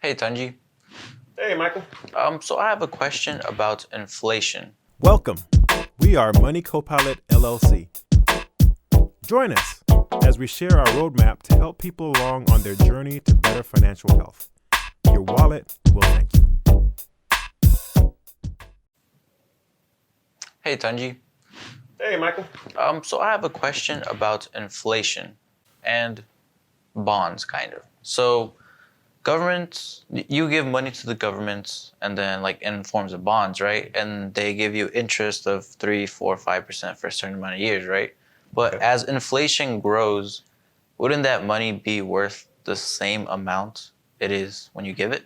Hey, Tunji. Hey, Michael. So I have a question about inflation. Welcome. We are Moneycopilot LLC. Join us as we share our roadmap to help people along on their journey to better financial health. Your wallet will thank you. Hey, Tunji. Hey, Michael. So I have a question about inflation and bonds, kind of. So governments, you give money to the government and then like in forms of bonds, right? And they give you interest of 3, 4, 5% for a certain amount of years, right? But Okay. as inflation grows, wouldn't that money be worth the same amount it is when you give it?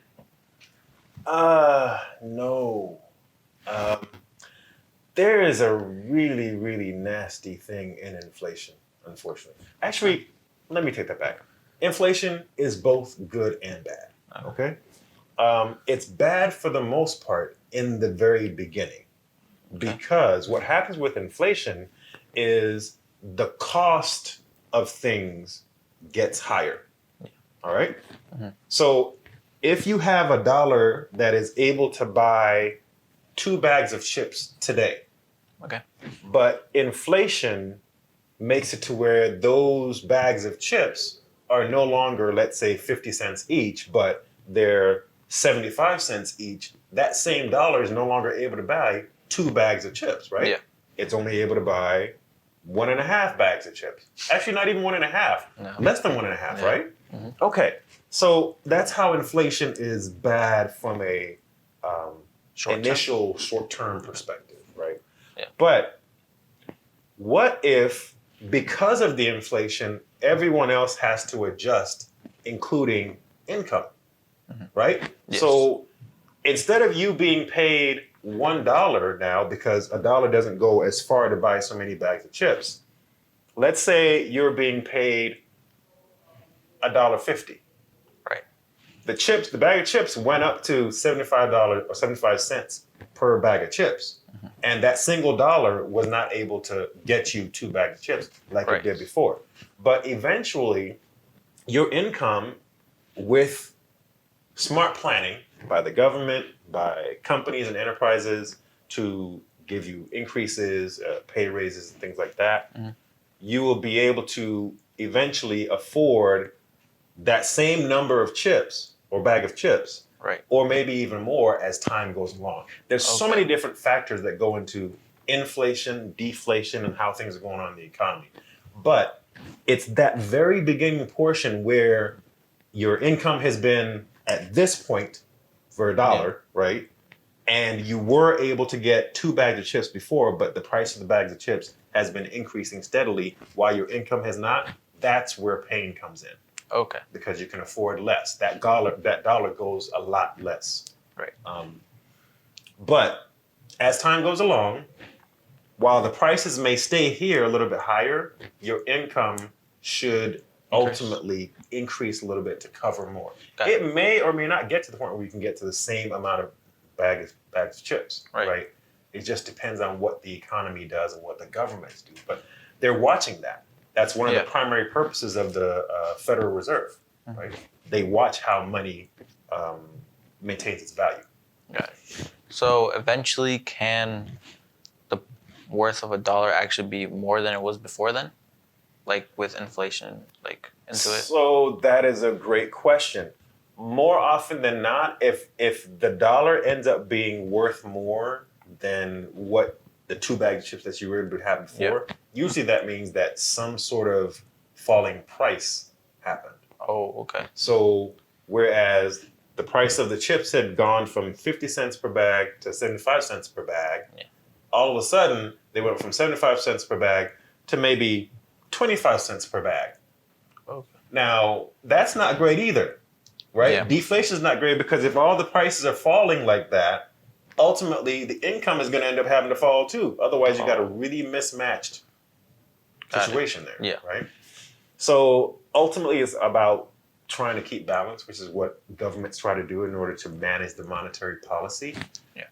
No. There is a really, really nasty thing in inflation, unfortunately. Actually, let me take that back. Inflation is both good and bad. Okay? It's bad for the most part in the very beginning because what happens with inflation is the cost of things gets higher. All right? So if you have a dollar that is able to buy 2 bags of chips today, Okay. but inflation makes it to where those bags of chips are no longer, let's say, 50 cents each, but they're 75 cents each. That same dollar is no longer able to buy 2 bags of chips, right? Yeah. It's only able to buy 1.5 bags of chips. Actually, not even 1.5. No. Less than 1.5, Yeah. right? Okay. So that's how inflation is bad from a Short-term. initial short-term perspective, right? Yeah. But what if, because of the inflation, everyone else has to adjust, including income, right? Yes. So instead of you being paid $1 now, because a dollar doesn't go as far to buy so many bags of chips, let's say you're being paid $1.50. Right. The bag of chips went up to $75 or 75 cents per bag of chips. And that single dollar was not able to get you 2 bags of chips like Right. it did before. But eventually, your income, with smart planning by the government, by companies and enterprises to give you increases, pay raises, and things like that, you will be able to eventually afford that same number of chips or bag of chips, Right. or maybe even more as time goes along. There's so Okay. many different factors that go into inflation, deflation, and how things are going on in the economy. But it's that very beginning portion where your income has been at this point for $1, right? And you were able to get 2 bags of chips before, but the price of the bags of chips has been increasing steadily while your income has not. That's where pain comes in, Okay. because you can afford less. That dollar goes a lot less. Right. But as time goes along, while the prices may stay here a little bit higher, your income should ultimately increase a little bit to cover more. Got it. It may or may not get to the point where you can get to the same amount of bags of chips, Right. right? It just depends on what the economy does and what the governments do. But they're watching that. That's one of Yeah. the primary purposes of the Federal Reserve, right? They watch how money maintains its value. Got it. So eventually, can the worth of a dollar actually be more than it was before then? Like with inflation, like into it? So that is a great question. More often than not, if the dollar ends up being worth more than what the 2 bags of chips that you were able to have before, usually that means that some sort of falling price happened. Oh, okay. So whereas the price of the chips had gone from 50 cents per bag to 75 cents per bag, all of a sudden they went from 75 cents per bag to maybe 25 cents per bag. Okay. Now, that's not great either, right? Yeah. Deflation is not great because if all the prices are falling like that, ultimately the income is going to end up having to fall too. Otherwise, you got a really mismatched Got it. situation there, Yeah. right? So ultimately, it's about trying to keep balance, which is what governments try to do in order to manage the monetary policy. Yeah.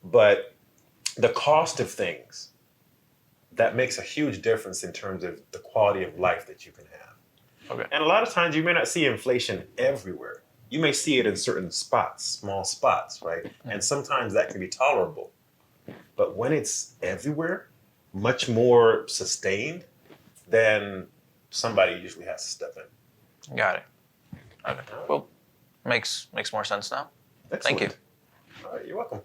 But the cost of things, that makes a huge difference in terms of the quality of life that you can have. Okay. And a lot of times you may not see inflation everywhere, You may see it in certain spots, small spots, right? And sometimes that can be tolerable. But when it's everywhere, much more sustained, then somebody usually has to step in. Got it. Okay. Well, makes more sense now. Excellent. Thank you. All right, you're welcome.